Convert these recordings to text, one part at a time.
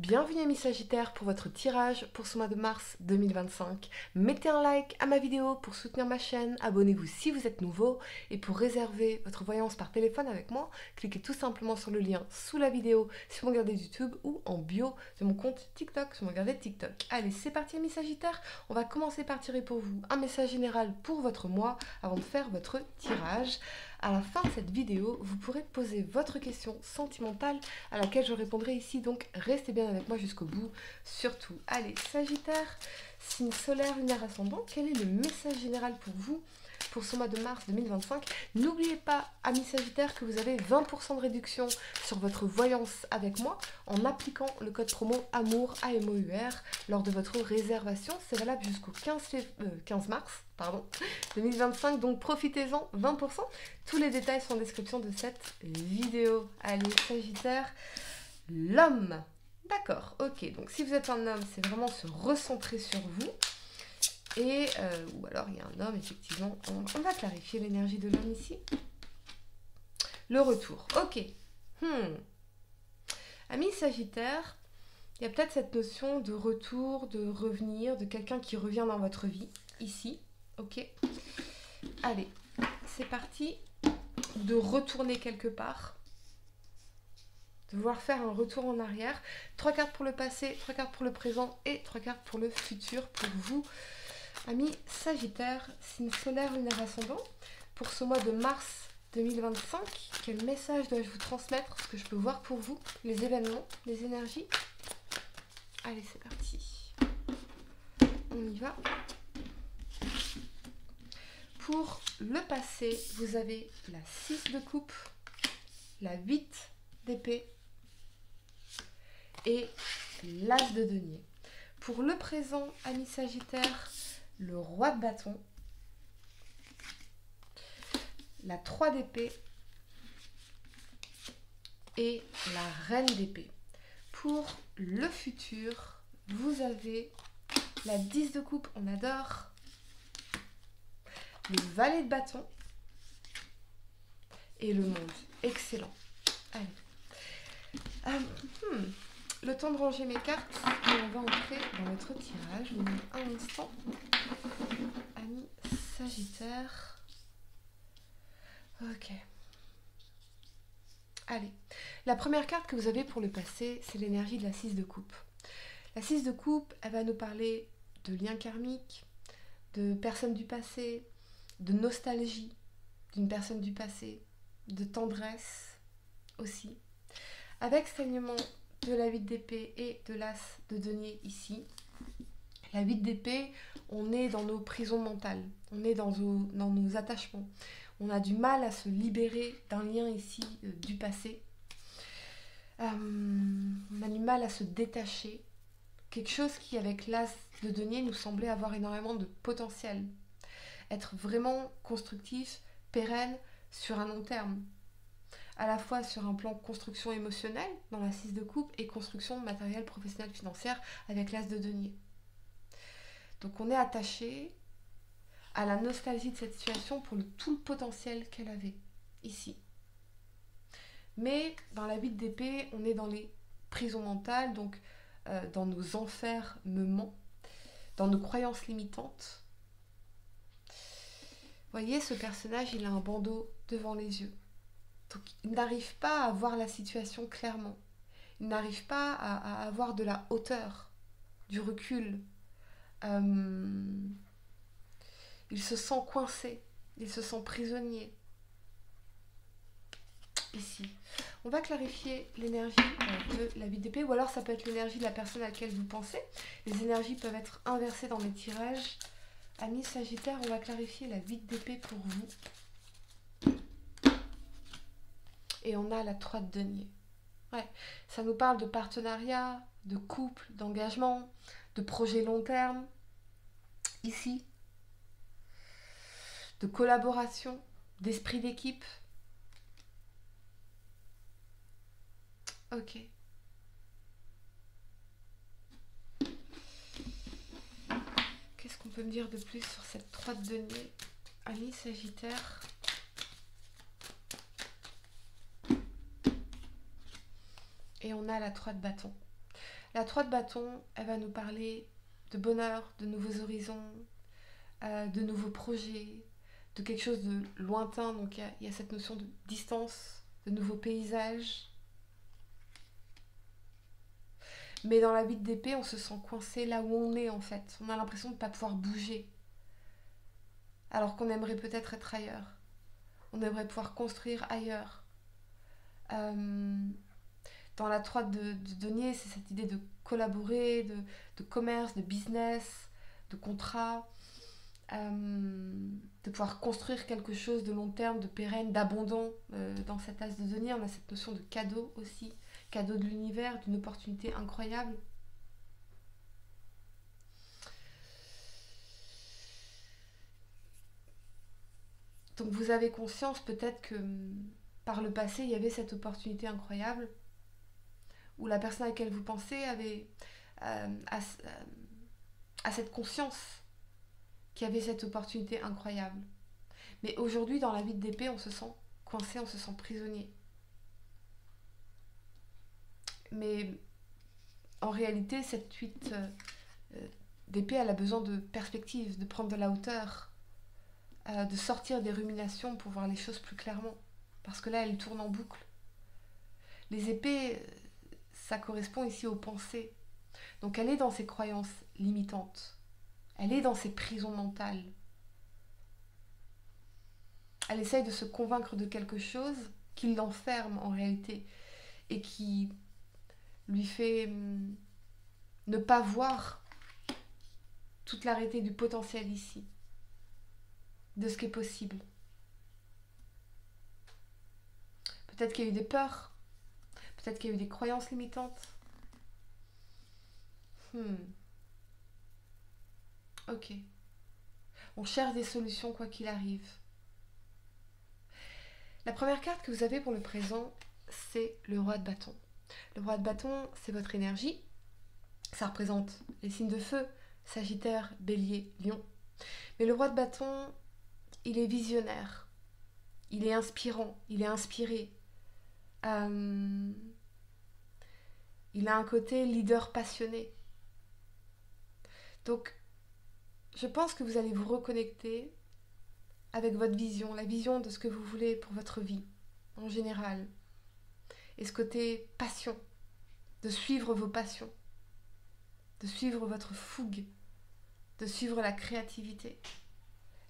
Bienvenue amis Sagittaires pour votre tirage pour ce mois de mars 2025. Mettez un like à ma vidéo pour soutenir ma chaîne, abonnez-vous si vous êtes nouveau et pour réserver votre voyance par téléphone avec moi, cliquez tout simplement sur le lien sous la vidéo sur mon regardé YouTube ou en bio de mon compte TikTok sur mon regardé TikTok. Allez, c'est parti amis Sagittaires, on va commencer par tirer pour vous un message général pour votre mois avant de faire votre tirage. À la fin de cette vidéo, vous pourrez poser votre question sentimentale à laquelle je répondrai ici, donc restez bien avec moi jusqu'au bout, surtout. Allez, Sagittaire, signe solaire, lunaire, ascendant, quel est le message général pour vous pour ce mois de mars 2025? N'oubliez pas, amis Sagittaires, que vous avez 20% de réduction sur votre voyance avec moi en appliquant le code promo AMOUR, AMOUR, lors de votre réservation. C'est valable jusqu'au 15 mars 2025, donc profitez-en, 20%. Tous les détails sont en description de cette vidéo. Allez, Sagittaire, l'homme. D'accord, ok. Donc si vous êtes un homme, c'est vraiment se recentrer sur vous. Et, ou alors il y a un homme, effectivement. On va clarifier l'énergie de l'homme ici. Le retour, ok. Amis Sagittaire, il y a peut-être cette notion de retour, de revenir, de quelqu'un qui revient dans votre vie, ici. Ok. Allez, c'est parti. De retourner quelque part. De vouloir faire un retour en arrière. 3 cartes pour le passé, 3 cartes pour le présent et 3 cartes pour le futur pour vous. Amis Sagittaire, signe solaire, lunaire, ascendant. Pour ce mois de mars 2025, quel message dois-je vous transmettre? Ce que je peux voir pour vous, les événements, les énergies. Allez, c'est parti. On y va. Pour le passé, vous avez la 6 de coupe, la 8 d'épée et l'as de denier. Pour le présent, amis Sagittaire, le roi de bâton, la 3 d'épée et la reine d'épée. Pour le futur, vous avez la 10 de coupe, on adore, le valet de bâton et le monde. Excellent. Allez. Le temps de ranger mes cartes et on va entrer dans notre tirage. Je vous donne un instant. Amis Sagittaire. Ok. Allez. La première carte que vous avez pour le passé, c'est l'énergie de la 6 de coupe. La 6 de coupe, elle va nous parler de liens karmiques, de personnes du passé, de nostalgie d'une personne du passé, de tendresse aussi. Avec saignement de la 8 d'épée et de l'as de denier ici. La 8 d'épée, on est dans nos prisons mentales, on est dans nos attachements. On a du mal à se libérer d'un lien ici du passé. On a du mal à se détacher. Quelque chose qui, avec l'as de denier, nous semblait avoir énormément de potentiel. Être vraiment constructif, pérenne, sur un long terme. À la fois sur un plan construction émotionnelle, dans la 6 de coupe, et construction matérielle, professionnelle, financière, avec l'as de denier. Donc on est attaché à la nostalgie de cette situation pour tout le potentiel qu'elle avait, ici. Mais dans la 8 d'épée, on est dans les prisons mentales, donc dans nos enfermements, dans nos croyances limitantes. Vous voyez, ce personnage, il a un bandeau devant les yeux. Donc, il n'arrive pas à voir la situation clairement. Il n'arrive pas à avoir de la hauteur, du recul. Il se sent coincé. Il se sent prisonnier. Ici. On va clarifier l'énergie de la 8 d'épée, ou alors ça peut être l'énergie de la personne à laquelle vous pensez. Les énergies peuvent être inversées dans mes tirages. Amis Sagittaire, on va clarifier la 8 d'épée pour vous. Et on a la 3 de denier. Ouais, ça nous parle de partenariat, de couple, d'engagement, de projet long terme. Ici. De collaboration, d'esprit d'équipe. Ok. Qu'est-ce qu'on peut me dire de plus sur cette 3 de denier, amis Sagittaire? Et on a la 3 de bâton. La 3 de bâton, elle va nous parler de bonheur, de nouveaux horizons, de nouveaux projets, de quelque chose de lointain. Donc il y a cette notion de distance, de nouveaux paysages. Mais dans la 8 d'épée, on se sent coincé là où on est en fait. On a l'impression de ne pas pouvoir bouger. Alors qu'on aimerait peut-être être ailleurs. On aimerait pouvoir construire ailleurs. Dans la 3 de denier, c'est cette idée de collaborer, de commerce, de business, de contrat, de pouvoir construire quelque chose de long terme, de pérenne, d'abondant. Dans cette as de denier, on a cette notion de cadeau aussi, cadeau de l'univers, d'une opportunité incroyable. Donc vous avez conscience peut-être que par le passé, il y avait cette opportunité incroyable où la personne à laquelle vous pensez avait a cette conscience qu'il y avait cette opportunité incroyable. Mais aujourd'hui, dans la 8 d'épée, on se sent coincé, on se sent prisonnier. Mais en réalité, cette 8 d'épée, elle a besoin de perspective, de prendre de la hauteur, de sortir des ruminations pour voir les choses plus clairement. Parce que là, elle tourne en boucle. Les épées, ça correspond ici aux pensées. Donc elle est dans ses croyances limitantes. Elle est dans ses prisons mentales. Elle essaye de se convaincre de quelque chose qui l'enferme en réalité et qui lui fait ne pas voir toute la réalité du potentiel ici, de ce qui est possible. Peut-être qu'il y a eu des peurs, peut-être qu'il y a eu des croyances limitantes. Ok. On cherche des solutions quoi qu'il arrive. La première carte que vous avez pour le présent, c'est le roi de bâton. Le roi de bâton, c'est votre énergie. Ça représente les signes de feu, Sagittaire, Bélier, Lion. Mais le roi de bâton, il est visionnaire. Il est inspirant, il est inspiré. Il a un côté leader passionné. Donc, je pense que vous allez vous reconnecter avec votre vision, la vision de ce que vous voulez pour votre vie, en général. Et ce côté passion, de suivre vos passions, de suivre votre fougue, de suivre la créativité.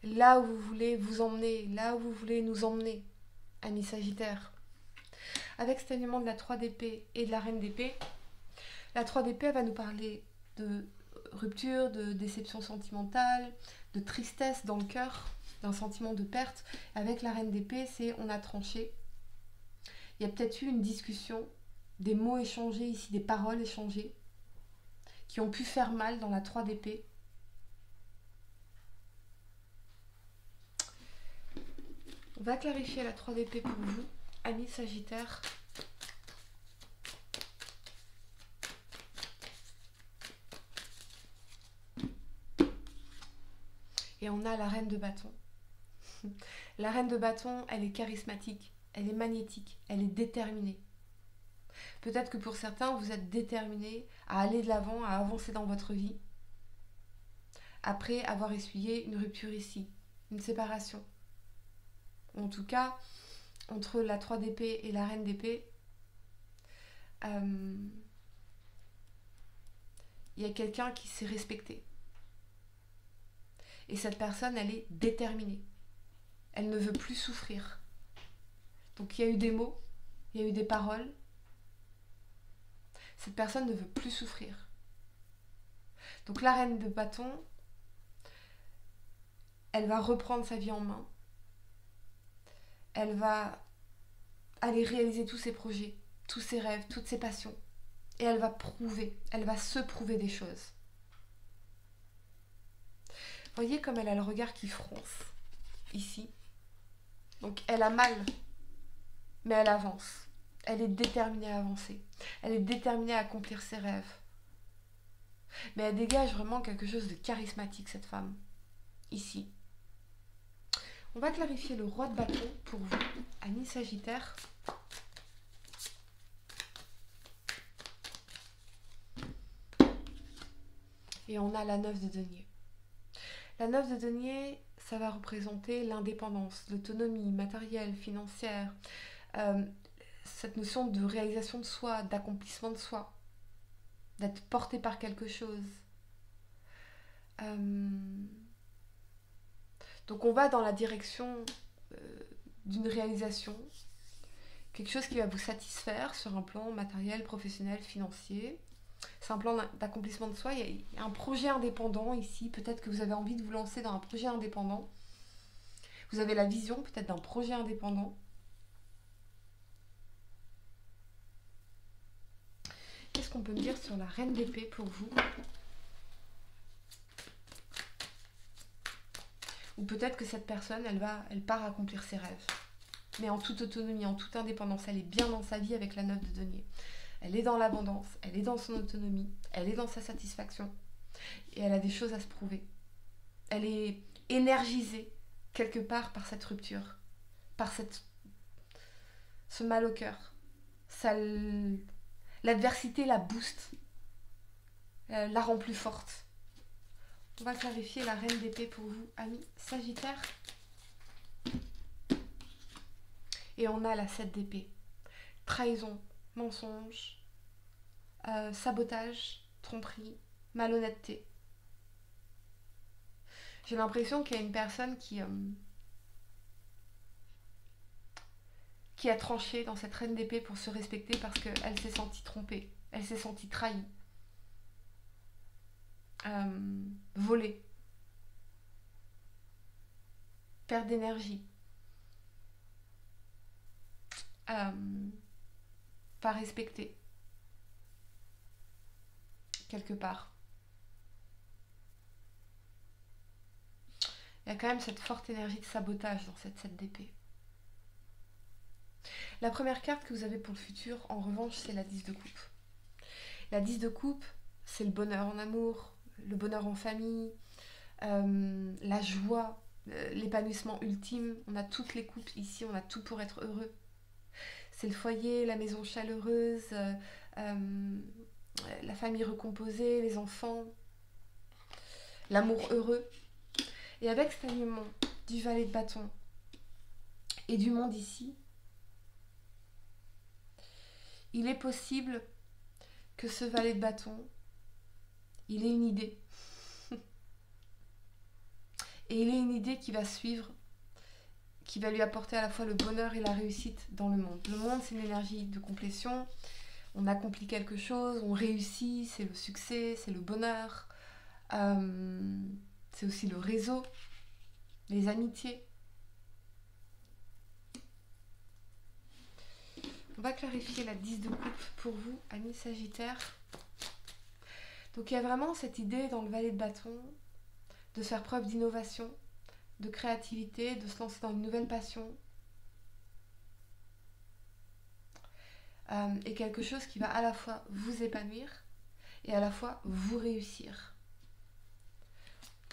Là où vous voulez vous emmener, là où vous voulez nous emmener, amis Sagittaire. Avec cet élément de la 3 d'épée et de la reine d'épée, la 3 d'épée, elle va nous parler de rupture, de déception sentimentale, de tristesse dans le cœur, d'un sentiment de perte. Avec la reine d'épée, c'est on a tranché. Il y a peut-être eu une discussion, des mots échangés ici, des paroles échangées, qui ont pu faire mal dans la 3 d'épée. On va clarifier la 3 d'épée pour vous, amis Sagittaire. Et on a la reine de bâton. La reine de bâton, elle est charismatique, elle est magnétique, elle est déterminée. Peut-être que pour certains, vous êtes déterminés à aller de l'avant, à avancer dans votre vie, après avoir essuyé une rupture ici, une séparation. En tout cas, entre la 3 d'épée et la reine d'épée, il y a quelqu'un qui s'est respecté. Et cette personne, elle est déterminée. Elle ne veut plus souffrir. Donc il y a eu des mots, il y a eu des paroles. Cette personne ne veut plus souffrir. Donc la reine de bâton, elle va reprendre sa vie en main. Elle va aller réaliser tous ses projets, tous ses rêves, toutes ses passions. Et elle va se prouver des choses. Voyez comme elle a le regard qui fronce, ici. Donc elle a mal, mais elle avance. Elle est déterminée à avancer. Elle est déterminée à accomplir ses rêves. Mais elle dégage vraiment quelque chose de charismatique, cette femme, ici. On va clarifier le roi de bâton pour vous, amis Sagittaire. Et on a la 9 de denier. La 9 de denier, ça va représenter l'indépendance, l'autonomie matérielle, financière, cette notion de réalisation de soi, d'accomplissement de soi, d'être porté par quelque chose. Donc on va dans la direction d'une réalisation, quelque chose qui va vous satisfaire sur un plan matériel, professionnel, financier. C'est un plan d'accomplissement de soi. Il y a un projet indépendant ici. Peut-être que vous avez envie de vous lancer dans un projet indépendant. Vous avez la vision peut-être d'un projet indépendant. Qu'est-ce qu'on peut me dire sur la reine d'épée pour vous? Ou peut-être que cette personne, elle part accomplir ses rêves. Mais en toute autonomie, en toute indépendance. Elle est bien dans sa vie avec la 9 de denier. Elle est dans l'abondance, elle est dans son autonomie, elle est dans sa satisfaction. Et elle a des choses à se prouver. Elle est énergisée quelque part par cette rupture, par ce mal au cœur. L'adversité la booste, la rend plus forte. On va clarifier la reine d'épée pour vous, amis Sagittaire. Et on a la 7 d'épée. Trahison, mensonge, sabotage, tromperie, malhonnêteté. J'ai l'impression qu'il y a une personne qui a tranché dans cette reine d'épée pour se respecter parce qu'elle s'est sentie trompée, elle s'est sentie trahie, volée, perte d'énergie, pas respectée, quelque part. Il y a quand même cette forte énergie de sabotage dans cette 7 d'épée. La première carte que vous avez pour le futur, en revanche, c'est la 10 de coupe. La 10 de coupe, c'est le bonheur en amour, le bonheur en famille, la joie, l'épanouissement ultime. On a toutes les coupes ici, on a tout pour être heureux. C'est le foyer, la maison chaleureuse, la famille recomposée, les enfants, l'amour heureux. Et avec cet alignement du valet de bâton et du monde ici, il est possible que ce valet de bâton, il ait une idée. Et il ait une idée qui va suivre, qui va lui apporter à la fois le bonheur et la réussite dans le monde. Le monde, c'est une énergie de complétion. On accomplit quelque chose, on réussit, c'est le succès, c'est le bonheur. C'est aussi le réseau, les amitiés. On va clarifier la 10 de coupe pour vous, amis Sagittaire. Donc il y a vraiment cette idée dans le valet de bâton de faire preuve d'innovation, de créativité, de se lancer dans une nouvelle passion. Et quelque chose qui va à la fois vous épanouir et à la fois vous réussir.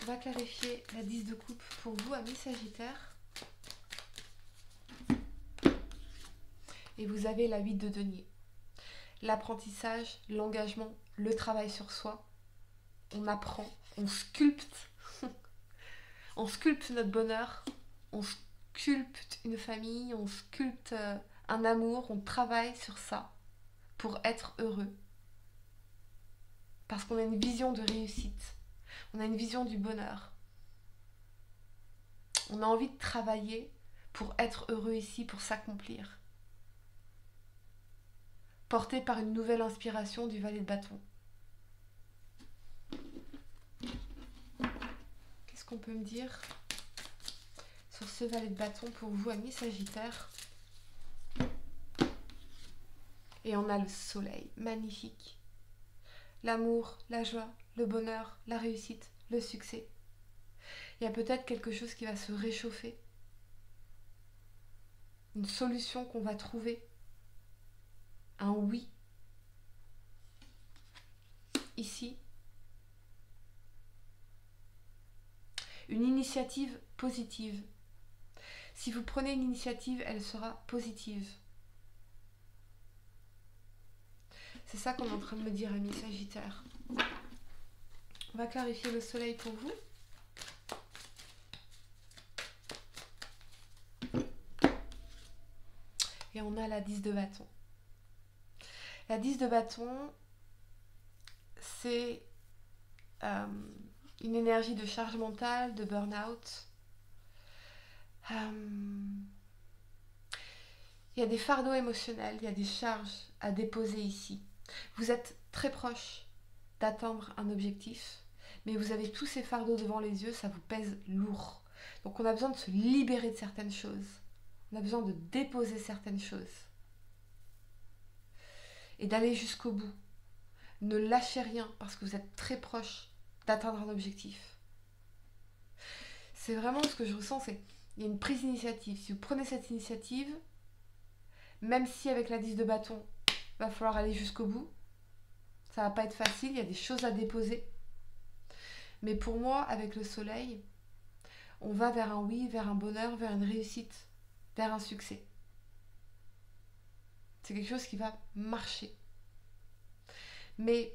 On va clarifier la 10 de coupe pour vous, amis Sagittaire. Et vous avez la 8 de denier. L'apprentissage, l'engagement, le travail sur soi. On apprend, on sculpte. On sculpte notre bonheur, on sculpte une famille, on sculpte un amour, on travaille sur ça pour être heureux. Parce qu'on a une vision de réussite, on a une vision du bonheur. On a envie de travailler pour être heureux ici, pour s'accomplir. Porté par une nouvelle inspiration du valet de bâton. Qu'est-ce qu'on peut me dire sur ce valet de bâton pour vous, amis Sagittaire? Et on a le soleil, magnifique. L'amour, la joie, le bonheur, la réussite, le succès. Il y a peut-être quelque chose qui va se réchauffer. Une solution qu'on va trouver. Un oui. Ici. Une initiative positive. Si vous prenez une initiative, elle sera positive. C'est ça qu'on est en train de me dire, amis Sagittaire. On va clarifier le soleil pour vous. Et on a la 10 de bâton. La 10 de bâton, c'est une énergie de charge mentale, de burn-out. Il y a des fardeaux émotionnels, il y a des charges à déposer ici. Vous êtes très proche d'atteindre un objectif, mais vous avez tous ces fardeaux devant les yeux, ça vous pèse lourd. Donc on a besoin de se libérer de certaines choses. On a besoin de déposer certaines choses. Et d'aller jusqu'au bout. Ne lâchez rien parce que vous êtes très proche d'atteindre un objectif. C'est vraiment ce que je ressens, c'est il y a une prise d'initiative. Si vous prenez cette initiative, même si avec la 10 de bâton, il va falloir aller jusqu'au bout, ça va pas être facile, il y a des choses à déposer. Mais pour moi, avec le soleil, on va vers un oui, vers un bonheur, vers une réussite, vers un succès. C'est quelque chose qui va marcher. Mais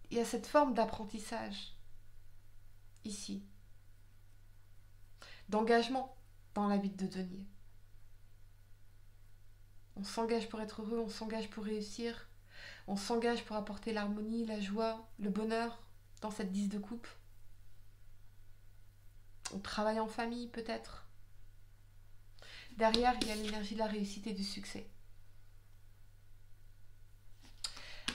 il y a cette forme d'apprentissage ici, d'engagement dans la vie de denier. On s'engage pour être heureux, on s'engage pour réussir, on s'engage pour apporter l'harmonie, la joie, le bonheur dans cette 10 de coupe. On travaille en famille peut-être. Derrière, il y a l'énergie de la réussite et du succès.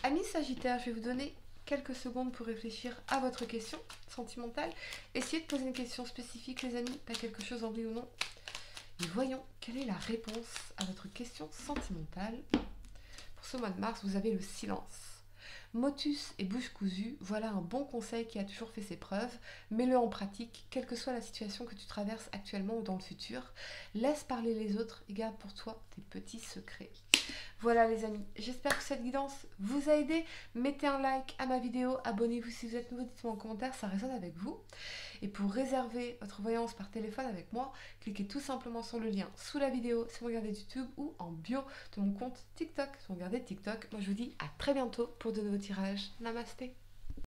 Amis Sagittaire, je vais vous donner quelques secondes pour réfléchir à votre question sentimentale. Essayez de poser une question spécifique, les amis, pas quelque chose en oui ou non. Et voyons quelle est la réponse à votre question sentimentale. Pour ce mois de mars, vous avez le silence. Motus et bouche cousue, voilà un bon conseil qui a toujours fait ses preuves. Mets-le en pratique, quelle que soit la situation que tu traverses actuellement ou dans le futur. Laisse parler les autres et garde pour toi tes petits secrets. Voilà les amis, j'espère que cette guidance vous a aidé. Mettez un like à ma vidéo, abonnez-vous si vous êtes nouveau, dites-moi en commentaire, ça résonne avec vous. Et pour réserver votre voyance par téléphone avec moi, cliquez tout simplement sur le lien sous la vidéo si vous regardez YouTube ou en bio de mon compte TikTok. Si vous regardez TikTok, moi je vous dis à très bientôt pour de nouveaux tirages. Namasté.